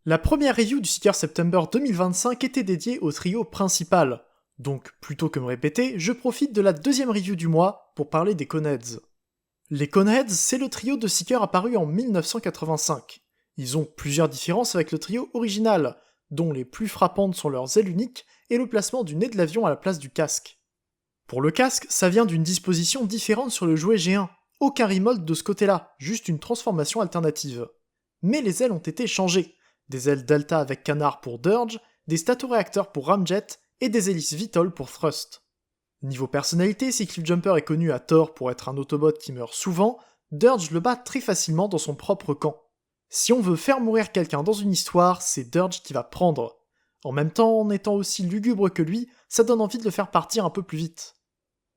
La première review du Seeker September 2025 était dédiée au trio principal, donc plutôt que me répéter, je profite de la deuxième review du mois pour parler des Coneheads. Les Coneheads, c'est le trio de Seeker apparu en 1985. Ils ont plusieurs différences avec le trio original, dont les plus frappantes sont leurs ailes uniques et le placement du nez de l'avion à la place du casque. Pour le casque, ça vient d'une disposition différente sur le jouet G1, aucun remold de ce côté-là, juste une transformation alternative. Mais les ailes ont été changées, des ailes Delta avec canard pour Dirge, des statoréacteurs pour Ramjet et des hélices VTOL pour Thrust. Niveau personnalité, si Cliffjumper est connu à tort pour être un Autobot qui meurt souvent, Dirge le bat très facilement dans son propre camp. Si on veut faire mourir quelqu'un dans une histoire, c'est Dirge qui va prendre. En même temps, en étant aussi lugubre que lui, ça donne envie de le faire partir un peu plus vite.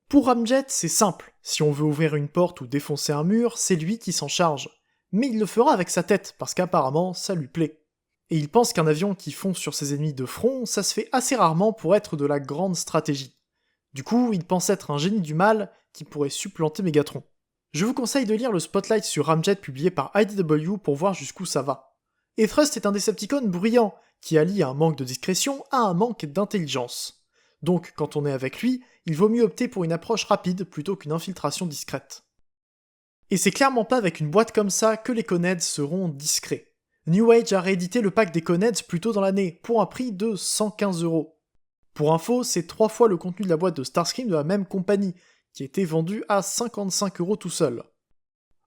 Pour Ramjet, c'est simple, si on veut ouvrir une porte ou défoncer un mur, c'est lui qui s'en charge. Mais il le fera avec sa tête, parce qu'apparemment, ça lui plaît. Et il pense qu'un avion qui fonce sur ses ennemis de front, ça se fait assez rarement pour être de la grande stratégie. Du coup, il pense être un génie du mal qui pourrait supplanter Megatron. Je vous conseille de lire le spotlight sur Ramjet publié par IDW pour voir jusqu'où ça va. Et Thrust est un Decepticon bruyant, qui allie un manque de discrétion à un manque d'intelligence. Donc, quand on est avec lui, il vaut mieux opter pour une approche rapide plutôt qu'une infiltration discrète. Et c'est clairement pas avec une boîte comme ça que les Coneheads seront discrets. New Age a réédité le pack des Coneheads plus tôt dans l'année, pour un prix de 115€. Pour info, c'est 3 fois le contenu de la boîte de Starscream de la même compagnie, qui a été vendu à 55€ tout seul.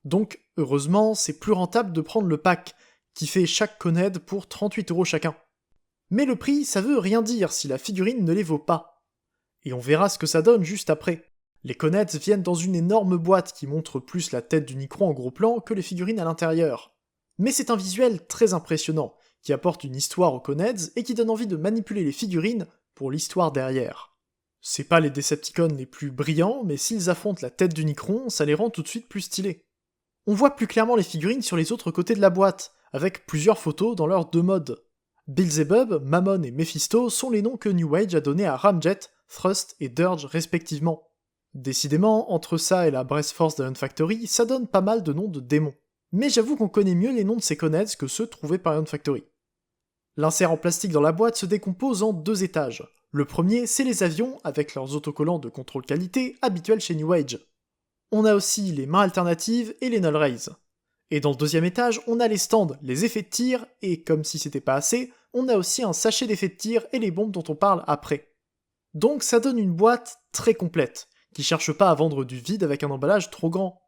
Donc, heureusement, c'est plus rentable de prendre le pack, qui fait chaque Conehead pour 38€ chacun. Mais le prix, ça veut rien dire si la figurine ne les vaut pas. Et on verra ce que ça donne juste après. Les Coneheads viennent dans une énorme boîte qui montre plus la tête du Necron en gros plan que les figurines à l'intérieur. Mais c'est un visuel très impressionnant, qui apporte une histoire aux Coneheads et qui donne envie de manipuler les figurines pour l'histoire derrière. C'est pas les Decepticons les plus brillants, mais s'ils affrontent la tête du Necron, ça les rend tout de suite plus stylés. On voit plus clairement les figurines sur les autres côtés de la boîte, avec plusieurs photos dans leurs deux modes. Beelzebub, Mammon et Mephisto sont les noms que New Age a donnés à Ramjet, Thrust et Dirge respectivement. Décidément, entre ça et la Breath Force d'Iron Factory, ça donne pas mal de noms de démons. Mais j'avoue qu'on connaît mieux les noms de ces Coneheads que ceux trouvés par Iron Factory. L'insert en plastique dans la boîte se décompose en 2 étages. Le premier, c'est les avions, avec leurs autocollants de contrôle qualité habituels chez New Age. On a aussi les mains alternatives et les null rays. Et dans le deuxième étage, on a les stands, les effets de tir, et comme si c'était pas assez, on a aussi un sachet d'effets de tir et les bombes dont on parle après. Donc ça donne une boîte très complète, qui cherche pas à vendre du vide avec un emballage trop grand.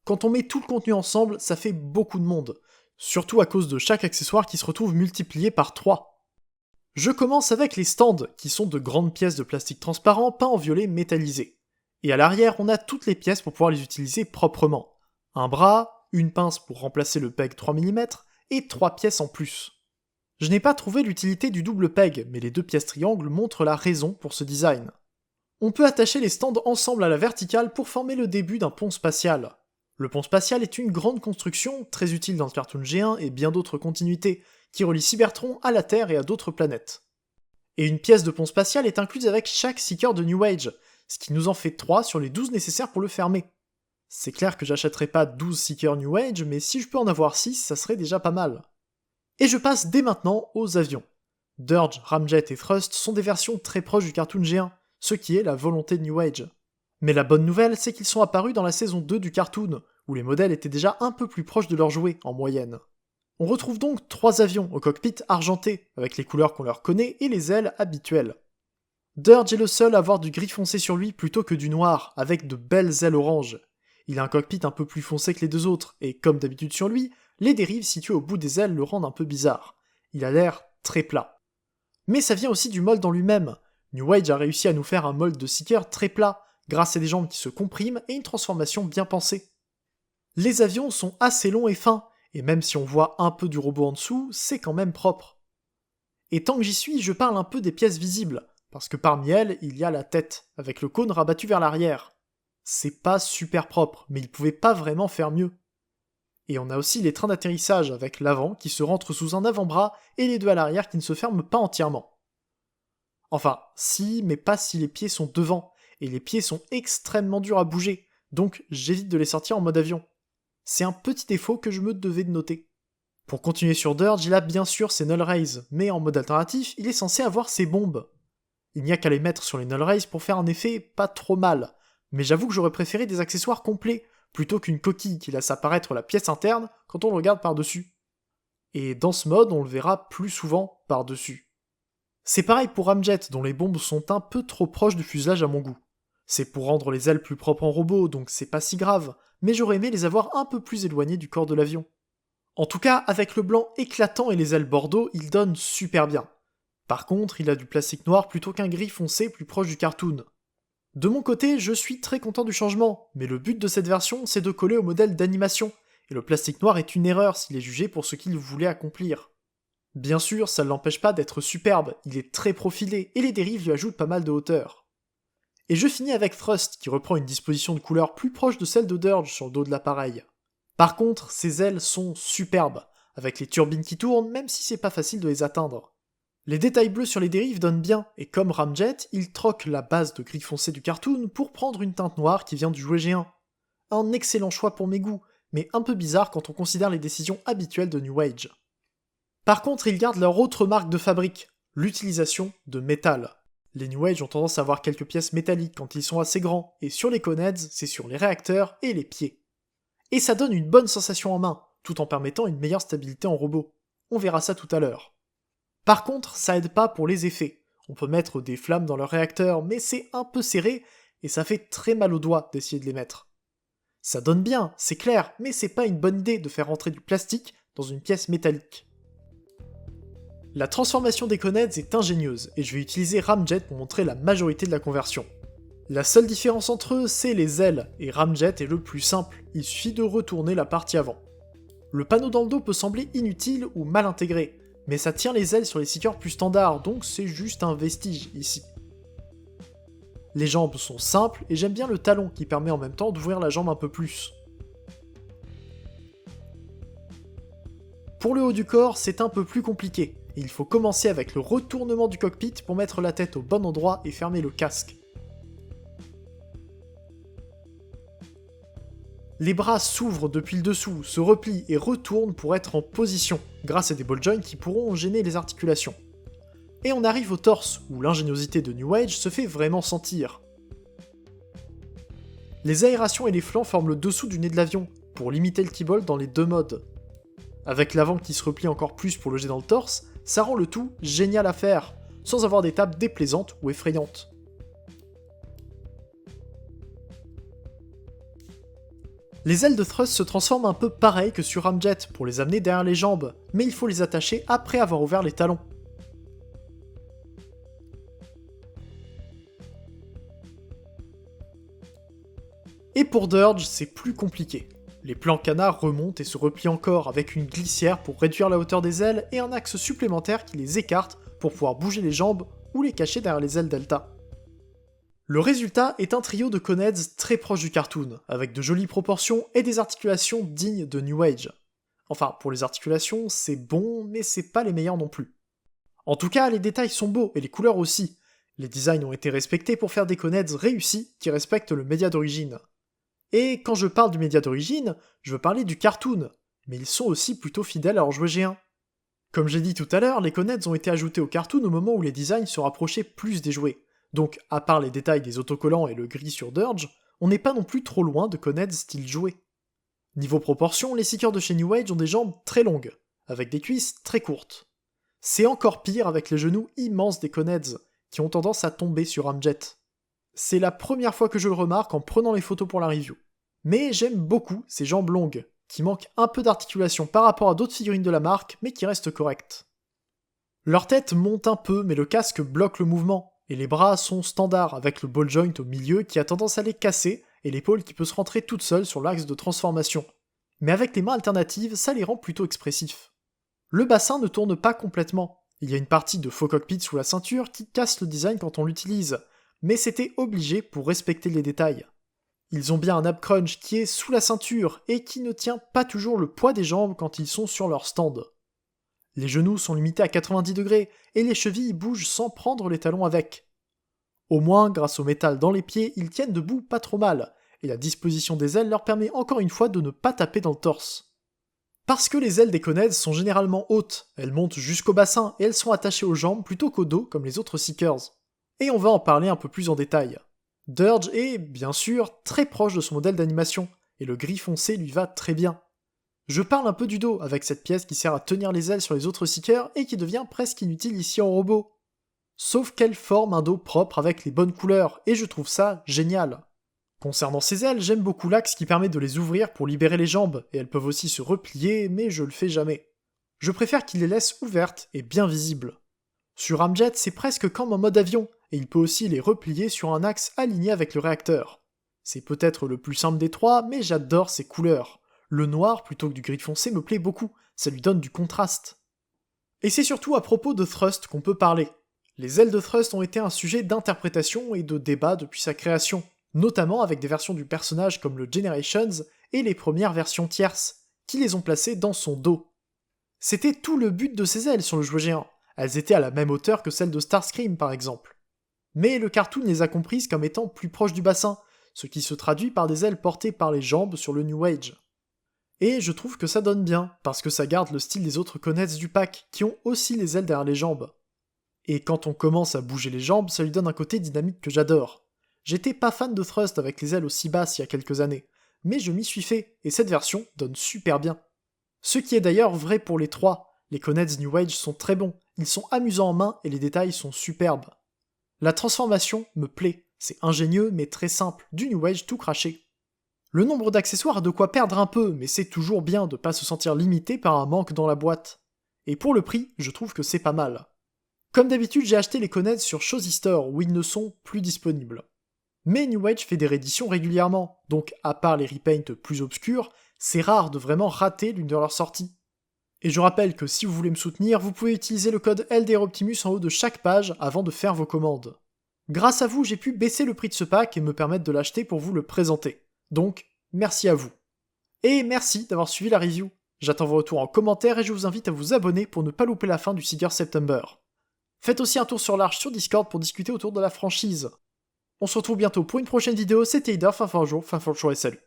Quand on met tout le contenu ensemble, ça fait beaucoup de monde, surtout à cause de chaque accessoire qui se retrouve multiplié par 3. Je commence avec les stands, qui sont de grandes pièces de plastique transparent peints en violet métallisé. Et à l'arrière, on a toutes les pièces pour pouvoir les utiliser proprement. Un bras, une pince pour remplacer le peg 3 mm, et 3 pièces en plus. Je n'ai pas trouvé l'utilité du double peg, mais les 2 pièces triangles montrent la raison pour ce design. On peut attacher les stands ensemble à la verticale pour former le début d'un pont spatial. Le pont spatial est une grande construction, très utile dans le Cartoon G1 et bien d'autres continuités, qui relie Cybertron à la Terre et à d'autres planètes. Et une pièce de pont spatial est incluse avec chaque Seeker de New Age, ce qui nous en fait 3 sur les 12 nécessaires pour le fermer. C'est clair que j'achèterai pas 12 Seekers New Age, mais si je peux en avoir 6, ça serait déjà pas mal. Et je passe dès maintenant aux avions. Dirge, Ramjet et Thrust sont des versions très proches du Cartoon G1, ce qui est la volonté de New Age. Mais la bonne nouvelle, c'est qu'ils sont apparus dans la saison 2 du cartoon, où les modèles étaient déjà un peu plus proches de leurs jouets, en moyenne. On retrouve donc 3 avions au cockpit argenté, avec les couleurs qu'on leur connaît et les ailes habituelles. Dirge est le seul à avoir du gris foncé sur lui plutôt que du noir, avec de belles ailes oranges. Il a un cockpit un peu plus foncé que les deux autres, et comme d'habitude sur lui, les dérives situées au bout des ailes le rendent un peu bizarre. Il a l'air très plat. Mais ça vient aussi du mold en lui-même. New Age a réussi à nous faire un mold de Seeker très plat, grâce à des jambes qui se compriment et une transformation bien pensée. Les avions sont assez longs et fins, et même si on voit un peu du robot en dessous, c'est quand même propre. Et tant que j'y suis, je parle un peu des pièces visibles, parce que parmi elles, il y a la tête, avec le cône rabattu vers l'arrière. C'est pas super propre, mais ils pouvaient pas vraiment faire mieux. Et on a aussi les trains d'atterrissage avec l'avant qui se rentre sous un avant-bras et les deux à l'arrière qui ne se ferment pas entièrement. Enfin, si, mais pas si les pieds sont devant, et les pieds sont extrêmement durs à bouger, donc j'évite de les sortir en mode avion. C'est un petit défaut que je me devais de noter. Pour continuer sur Dirge, il a bien sûr ses Null Rays, mais en mode alternatif, il est censé avoir ses bombes. Il n'y a qu'à les mettre sur les Null Rays pour faire un effet pas trop mal, mais j'avoue que j'aurais préféré des accessoires complets, plutôt qu'une coquille qui laisse apparaître la pièce interne quand on le regarde par-dessus. Et dans ce mode, on le verra plus souvent par-dessus. C'est pareil pour Ramjet, dont les bombes sont un peu trop proches du fuselage à mon goût. C'est pour rendre les ailes plus propres en robot, donc c'est pas si grave, mais j'aurais aimé les avoir un peu plus éloignées du corps de l'avion. En tout cas, avec le blanc éclatant et les ailes bordeaux, il donne super bien. Par contre, il a du plastique noir plutôt qu'un gris foncé plus proche du cartoon. De mon côté, je suis très content du changement, mais le but de cette version, c'est de coller au modèle d'animation, et le plastique noir est une erreur s'il est jugé pour ce qu'il voulait accomplir. Bien sûr, ça ne l'empêche pas d'être superbe, il est très profilé, et les dérives lui ajoutent pas mal de hauteur. Et je finis avec Thrust, qui reprend une disposition de couleur plus proche de celle de Dirge sur le dos de l'appareil. Par contre, ses ailes sont superbes, avec les turbines qui tournent, même si c'est pas facile de les atteindre. Les détails bleus sur les dérives donnent bien, et comme Ramjet, il troque la base de gris foncé du cartoon pour prendre une teinte noire qui vient du jouet G1. Un excellent choix pour mes goûts, mais un peu bizarre quand on considère les décisions habituelles de New Age. Par contre, ils gardent leur autre marque de fabrique, l'utilisation de métal. Les New Age ont tendance à avoir quelques pièces métalliques quand ils sont assez grands, et sur les Coneheads, c'est sur les réacteurs et les pieds. Et ça donne une bonne sensation en main, tout en permettant une meilleure stabilité en robot. On verra ça tout à l'heure. Par contre, ça aide pas pour les effets. On peut mettre des flammes dans leur réacteur, mais c'est un peu serré, et ça fait très mal aux doigts d'essayer de les mettre. Ça donne bien, c'est clair, mais c'est pas une bonne idée de faire rentrer du plastique dans une pièce métallique. La transformation des Coneheads est ingénieuse, et je vais utiliser Ramjet pour montrer la majorité de la conversion. La seule différence entre eux, c'est les ailes, et Ramjet est le plus simple, il suffit de retourner la partie avant. Le panneau dans le dos peut sembler inutile ou mal intégré, mais ça tient les ailes sur les seekers plus standards, donc c'est juste un vestige ici. Les jambes sont simples, et j'aime bien le talon qui permet en même temps d'ouvrir la jambe un peu plus. Pour le haut du corps, c'est un peu plus compliqué, et il faut commencer avec le retournement du cockpit pour mettre la tête au bon endroit et fermer le casque. Les bras s'ouvrent depuis le dessous, se replient et retournent pour être en position, grâce à des ball joints qui pourront gêner les articulations. Et on arrive au torse, où l'ingéniosité de New Age se fait vraiment sentir. Les aérations et les flancs forment le dessous du nez de l'avion, pour limiter le keyboard dans les deux modes. Avec l'avant qui se replie encore plus pour loger dans le torse, ça rend le tout génial à faire, sans avoir d'étapes déplaisantes ou effrayantes. Les ailes de thrust se transforment un peu pareil que sur Ramjet pour les amener derrière les jambes, mais il faut les attacher après avoir ouvert les talons. Et pour Dirge, c'est plus compliqué. Les plans canards remontent et se replient encore avec une glissière pour réduire la hauteur des ailes et un axe supplémentaire qui les écarte pour pouvoir bouger les jambes ou les cacher derrière les ailes delta. Le résultat est un trio de Coneheads très proche du cartoon, avec de jolies proportions et des articulations dignes de New Age. Enfin, pour les articulations, c'est bon, mais c'est pas les meilleurs non plus. En tout cas, les détails sont beaux, et les couleurs aussi. Les designs ont été respectés pour faire des Coneheads réussis qui respectent le média d'origine. Et quand je parle du média d'origine, je veux parler du cartoon, mais ils sont aussi plutôt fidèles à leur jouet G1. Comme j'ai dit tout à l'heure, les Coneheads ont été ajoutés au cartoon au moment où les designs se rapprochaient plus des jouets. Donc, à part les détails des autocollants et le gris sur Dirge, on n'est pas non plus trop loin de Coneheads style jouet. Niveau proportion, les seekers de chez New Age ont des jambes très longues, avec des cuisses très courtes. C'est encore pire avec les genoux immenses des Coneheads, qui ont tendance à tomber sur Ramjet. C'est la première fois que je le remarque en prenant les photos pour la review. Mais j'aime beaucoup ces jambes longues, qui manquent un peu d'articulation par rapport à d'autres figurines de la marque, mais qui restent correctes. Leur tête monte un peu, mais le casque bloque le mouvement, et les bras sont standards, avec le ball joint au milieu qui a tendance à les casser, et l'épaule qui peut se rentrer toute seule sur l'axe de transformation. Mais avec les mains alternatives, ça les rend plutôt expressifs. Le bassin ne tourne pas complètement. Il y a une partie de faux cockpit sous la ceinture qui casse le design quand on l'utilise, mais c'était obligé pour respecter les détails. Ils ont bien un ab crunch qui est sous la ceinture et qui ne tient pas toujours le poids des jambes quand ils sont sur leur stand. Les genoux sont limités à 90 degrés et les chevilles bougent sans prendre les talons avec. Au moins, grâce au métal dans les pieds, ils tiennent debout pas trop mal, et la disposition des ailes leur permet encore une fois de ne pas taper dans le torse. Parce que les ailes des Conheads sont généralement hautes, elles montent jusqu'au bassin et elles sont attachées aux jambes plutôt qu'au dos comme les autres Seekers. Et on va en parler un peu plus en détail. Dirge est, bien sûr, très proche de son modèle d'animation, et le gris foncé lui va très bien. Je parle un peu du dos, avec cette pièce qui sert à tenir les ailes sur les autres Seekers et qui devient presque inutile ici en robot. Sauf qu'elle forme un dos propre avec les bonnes couleurs, et je trouve ça génial. Concernant ces ailes, j'aime beaucoup l'axe qui permet de les ouvrir pour libérer les jambes, et elles peuvent aussi se replier, mais je le fais jamais. Je préfère qu'il les laisse ouvertes et bien visibles. Sur Ramjet, c'est presque comme en mode avion, et il peut aussi les replier sur un axe aligné avec le réacteur. C'est peut-être le plus simple des trois, mais j'adore ces couleurs. Le noir plutôt que du gris foncé me plaît beaucoup, ça lui donne du contraste. Et c'est surtout à propos de Thrust qu'on peut parler. Les ailes de Thrust ont été un sujet d'interprétation et de débat depuis sa création, notamment avec des versions du personnage comme le Generations et les premières versions tierces, qui les ont placées dans son dos. C'était tout le but de ces ailes sur le jouet géant, elles étaient à la même hauteur que celles de Starscream par exemple. Mais le cartoon les a comprises comme étant plus proches du bassin, ce qui se traduit par des ailes portées par les jambes sur le New Age. Et je trouve que ça donne bien, parce que ça garde le style des autres Conheads du pack, qui ont aussi les ailes derrière les jambes. Et quand on commence à bouger les jambes, ça lui donne un côté dynamique que j'adore. J'étais pas fan de Thrust avec les ailes aussi basses il y a quelques années, mais je m'y suis fait, et cette version donne super bien. Ce qui est d'ailleurs vrai pour les trois, les Conheads New Age sont très bons, ils sont amusants en main et les détails sont superbes. La transformation me plaît, c'est ingénieux mais très simple, du New Age tout craché. Le nombre d'accessoires a de quoi perdre un peu, mais c'est toujours bien de pas se sentir limité par un manque dans la boîte. Et pour le prix, je trouve que c'est pas mal. Comme d'habitude, j'ai acheté les Conheads sur Shozy Store où ils ne sont plus disponibles. Mais New Age fait des rééditions régulièrement, donc à part les repaints plus obscurs, c'est rare de vraiment rater l'une de leurs sorties. Et je rappelle que si vous voulez me soutenir, vous pouvez utiliser le code LDROptimus en haut de chaque page avant de faire vos commandes. Grâce à vous, j'ai pu baisser le prix de ce pack et me permettre de l'acheter pour vous le présenter. Donc, merci à vous. Et merci d'avoir suivi la review. J'attends vos retours en commentaire et je vous invite à vous abonner pour ne pas louper la fin du Seeker September. Faites aussi un tour sur l'Arche sur Discord pour discuter autour de la franchise. On se retrouve bientôt pour une prochaine vidéo, c'était Ida, fin jour et salut.